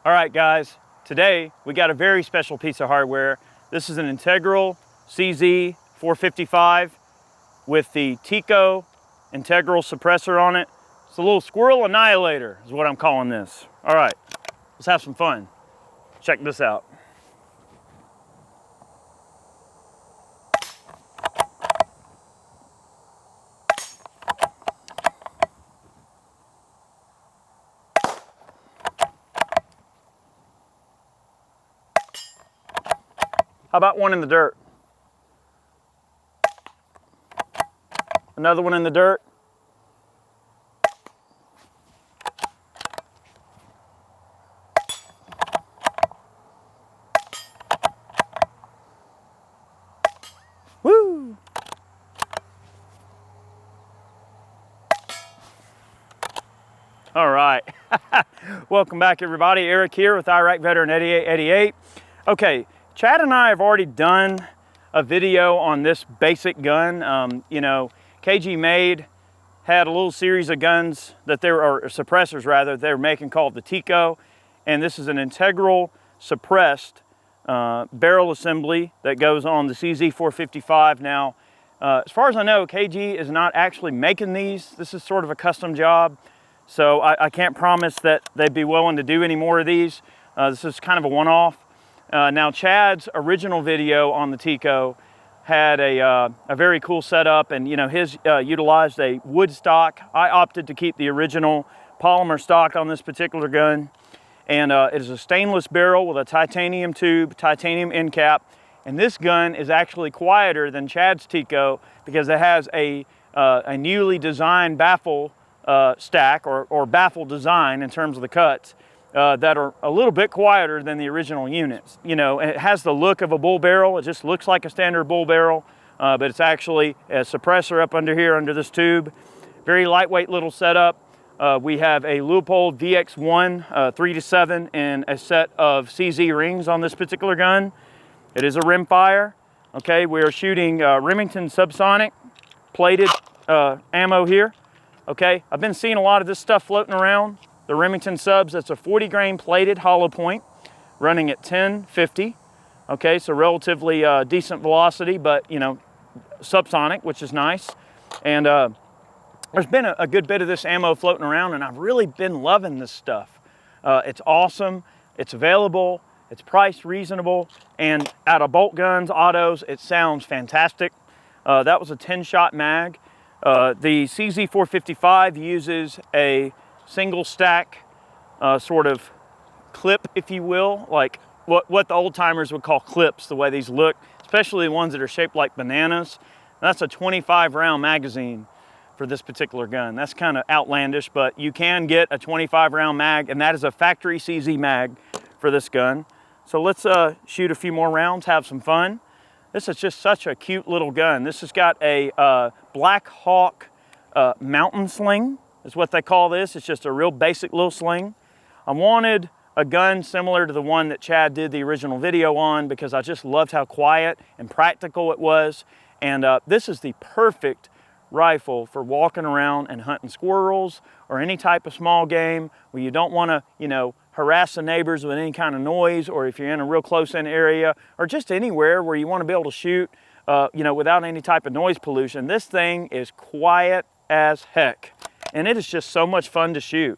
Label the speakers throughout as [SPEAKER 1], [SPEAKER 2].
[SPEAKER 1] All right, guys, today we got a very special piece of hardware. This is an integral CZ 455 with the Tico integral suppressor on it. It's a little Squirrel Annihilator is what I'm calling this. All right, let's have some fun. Check this out. How about one in the dirt? Another one in the dirt. Woo! All right. Welcome back, everybody. Eric here with Iraq Veteran 8888. Okay, Chad and I have already done a video on this basic gun. You know, KG Made had a little series of guns that they were, or suppressors rather, they were making called the Tico. And this is an integral suppressed barrel assembly that goes on the CZ 455. Now, as far as I know, KG is not actually making these. This is sort of a custom job. So I can't promise that they'd be willing to do any more of these. This is kind of a one-off. Now Chad's original video on the Tico had a very cool setup, and you know, his utilized a wood stock. I opted to keep the original polymer stock on this particular gun, and it is a stainless barrel with a titanium tube, titanium end cap, and this gun is actually quieter than Chad's Tico because it has a newly designed baffle stack or baffle design in terms of the cuts. That are a little bit quieter than the original units. You know, it has the look of a bull barrel. It just looks like a standard bull barrel, but it's actually a suppressor up under here, under this tube. Very lightweight little setup. We have a Leupold VX1 3-7 and a set of CZ rings on this particular gun. It is a rimfire. Okay, we are shooting Remington subsonic plated ammo here. Okay, I've been seeing a lot of this stuff floating around. The Remington subs, that's a 40 grain plated hollow point running at 1050. Okay, so relatively decent velocity, but you know, subsonic, which is nice. And there's been a good bit of this ammo floating around, and I've really been loving this stuff. It's awesome, it's available, it's priced reasonable, and out of bolt guns, autos, it sounds fantastic. That was a 10-shot mag. The CZ 455 uses a single stack sort of clip, if you will, like what the old timers would call clips, the way these look, especially the ones that are shaped like bananas. That's a 25 round magazine for this particular gun. That's kind of outlandish, but you can get a 25 round mag, and that is a factory CZ mag for this gun. So let's shoot a few more rounds, have some fun. This is just such a cute little gun. This has got a Black Hawk mountain sling, is what they call this. It's just a real basic little sling. I wanted a gun similar to the one that Chad did the original video on because I just loved how quiet and practical it was. And this is the perfect rifle for walking around and hunting squirrels or any type of small game where you don't want to, you know, harass the neighbors with any kind of noise, or if you're in a real close-in area, or just anywhere where you want to be able to shoot, you know, without any type of noise pollution. This thing is quiet as heck. And it is just so much fun to shoot.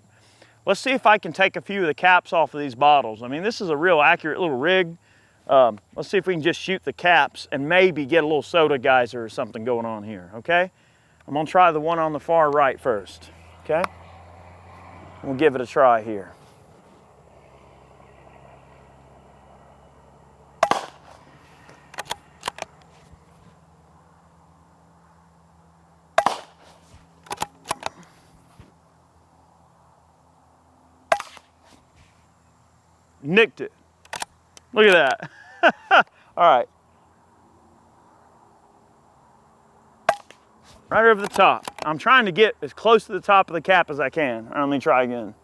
[SPEAKER 1] Let's see if I can take a few of the caps off of these bottles. I mean, this is a real accurate little rig. Let's see if we can just shoot the caps and maybe get a little soda geyser or something going on here, okay? I'm gonna try the one on the far right first, okay? We'll give it a try here. Nicked it. Look at that. All right. Right over the top. I'm trying to get as close to the top of the cap as I can. All right, let me try again.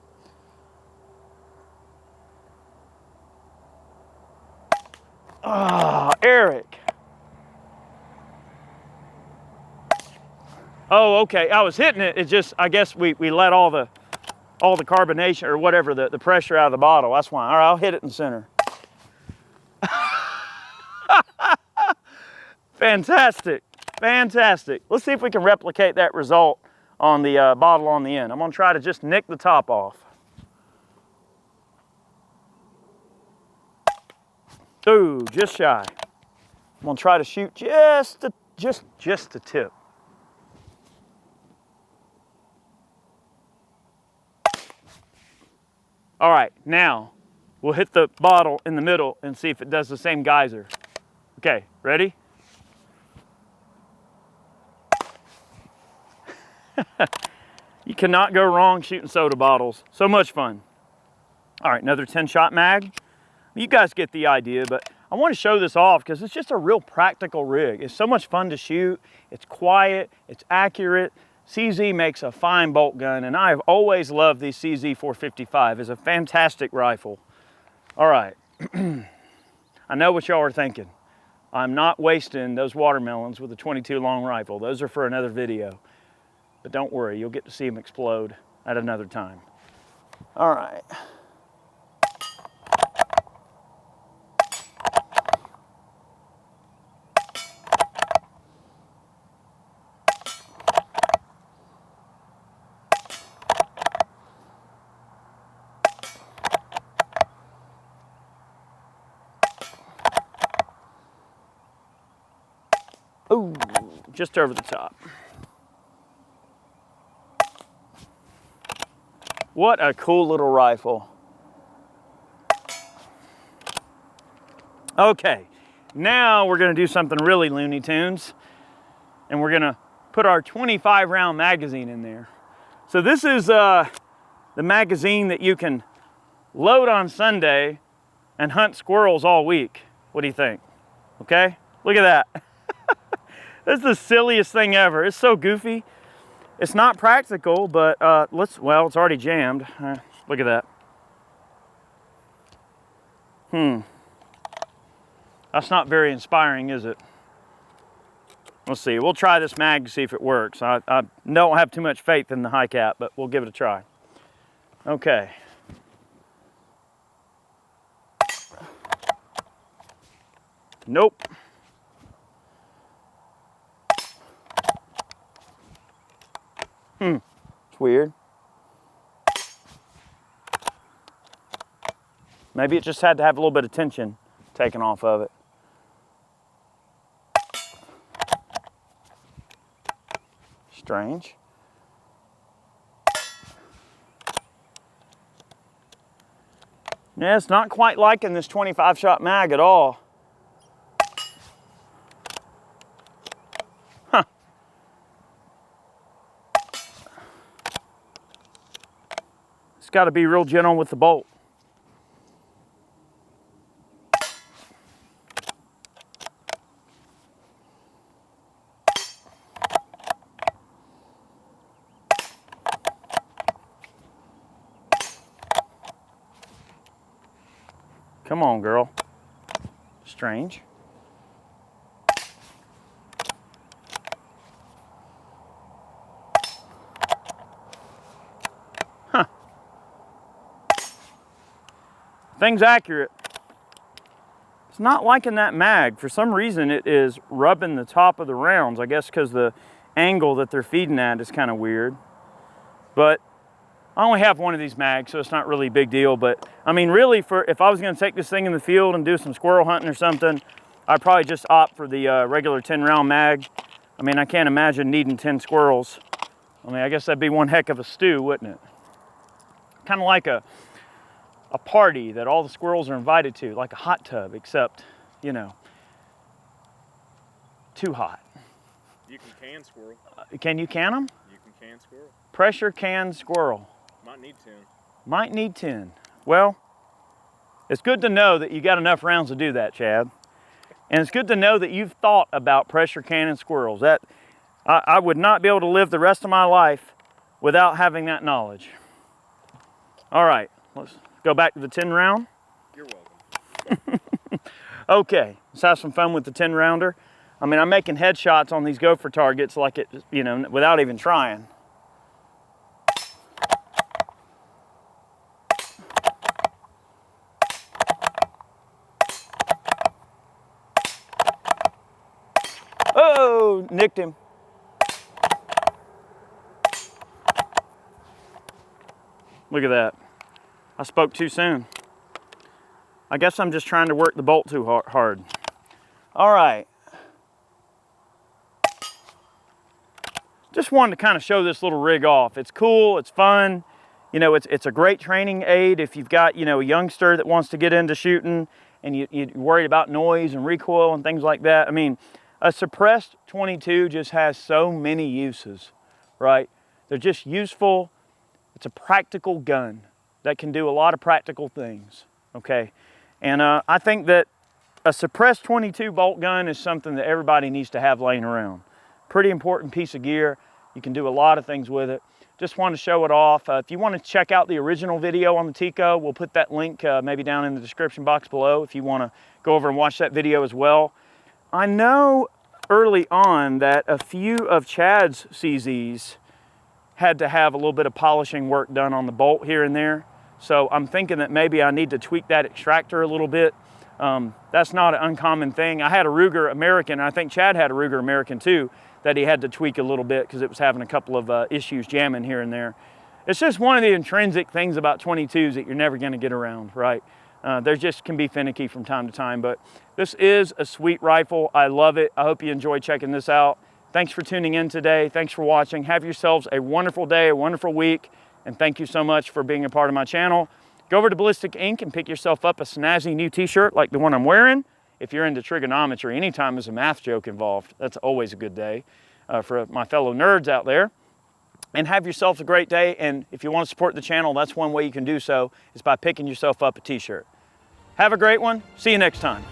[SPEAKER 1] Ah, Eric. Oh, okay. I was hitting it. It just, I guess we let all the all the carbonation or whatever, the pressure out of the bottle. That's why. All right, I'll hit it in the center. Fantastic, fantastic. Let's see if we can replicate that result on the bottle on the end. I'm gonna try to just nick the top off. Ooh, just shy. I'm gonna try to shoot just the tip. All right, now we'll hit the bottle in the middle and see if it does the same geyser. Okay, ready? You cannot go wrong shooting soda bottles. So much fun. All right, another 10-shot mag. You guys get the idea, but I want to show this off because it's just a real practical rig. It's so much fun to shoot. It's quiet, it's accurate. CZ makes a fine bolt gun, and I've always loved the CZ 455. It's a fantastic rifle. All right, I know what y'all are thinking. I'm not wasting those watermelons with a 22 long rifle. Those are for another video. But don't worry, you'll get to see them explode at another time. All right. Ooh, just over the top. What a cool little rifle. Okay, now we're gonna do something really Looney Tunes, and we're gonna put our 25 round magazine in there. So this is the magazine that you can load on Sunday and hunt squirrels all week. What do you think? Okay, look at that. This is the silliest thing ever. It's so goofy. It's not practical, but well, it's already jammed. Look at that. That's not very inspiring, is it? Let's see, we'll try this mag to see if it works. I don't have too much faith in the high cap, but we'll give it a try. Okay. Nope. It's weird. Maybe it just had to have a little bit of tension taken off of it. Strange. Yeah, it's not quite liking this 25 shot mag at all. Got to be real gentle with the bolt. Come on, girl. Strange. Thing's accurate. It's not liking that mag. For some reason, it is rubbing the top of the rounds. I guess because the angle that they're feeding at is kind of weird. But I only have one of these mags, so it's not really a big deal. But I mean, really, if I was going to take this thing in the field and do some squirrel hunting or something, I'd probably just opt for the regular 10-round mag. I mean, I can't imagine needing 10 squirrels. I mean, I guess that'd be one heck of a stew, wouldn't it? Kind of like a party that all the squirrels are invited to, like a hot tub, except, you know, too hot.
[SPEAKER 2] You can can squirrel.
[SPEAKER 1] Can you can them?
[SPEAKER 2] You can can squirrel.
[SPEAKER 1] Pressure can squirrel.
[SPEAKER 2] Might need 10.
[SPEAKER 1] Might need 10. Well, it's good to know that you got enough rounds to do that, Chad. And it's good to know that you've thought about pressure cannon squirrels. That I would not be able to live the rest of my life without having that knowledge. All right, let's go back to the 10 round.
[SPEAKER 2] You're welcome.
[SPEAKER 1] Okay, let's have some fun with the 10 rounder. I mean, I'm making headshots on these gopher targets like it, you know, without even trying. Oh, nicked him. Look at that. I spoke too soon. I guess I'm just trying to work the bolt too hard. All right. Just wanted to kind of show this little rig off. It's cool, it's fun. You know, it's a great training aid if you've got, you know, a youngster that wants to get into shooting and you're worried about noise and recoil and things like that. I mean, a suppressed 22 just has so many uses, right? They're just useful. It's a practical gun that can do a lot of practical things, okay? And I think that a suppressed 22 bolt gun is something that everybody needs to have laying around. Pretty important piece of gear. You can do a lot of things with it. Just wanted to show it off. If you want to check out the original video on the Tico, we'll put that link maybe down in the description box below if you want to go over and watch that video as well. I know early on that a few of Chad's CZs had to have a little bit of polishing work done on the bolt here and there. So I'm thinking that maybe I need to tweak that extractor a little bit. That's not an uncommon thing. I had a Ruger American, and I think Chad had a Ruger American too, that he had to tweak a little bit because it was having a couple of issues jamming here and there. It's just one of the intrinsic things about 22s that you're never gonna get around, right? They just can be finicky from time to time, but this is a sweet rifle. I love it. I hope you enjoy checking this out. Thanks for tuning in today. Thanks for watching. Have yourselves a wonderful day, a wonderful week, and thank you so much for being a part of my channel. Go over to Ballistic Ink and pick yourself up a snazzy new t-shirt like the one I'm wearing. If you're into trigonometry, anytime there's a math joke involved, that's always a good day for my fellow nerds out there. And have yourself a great day. And if you want to support the channel, that's one way you can do so, is by picking yourself up a t-shirt. Have a great one. See you next time.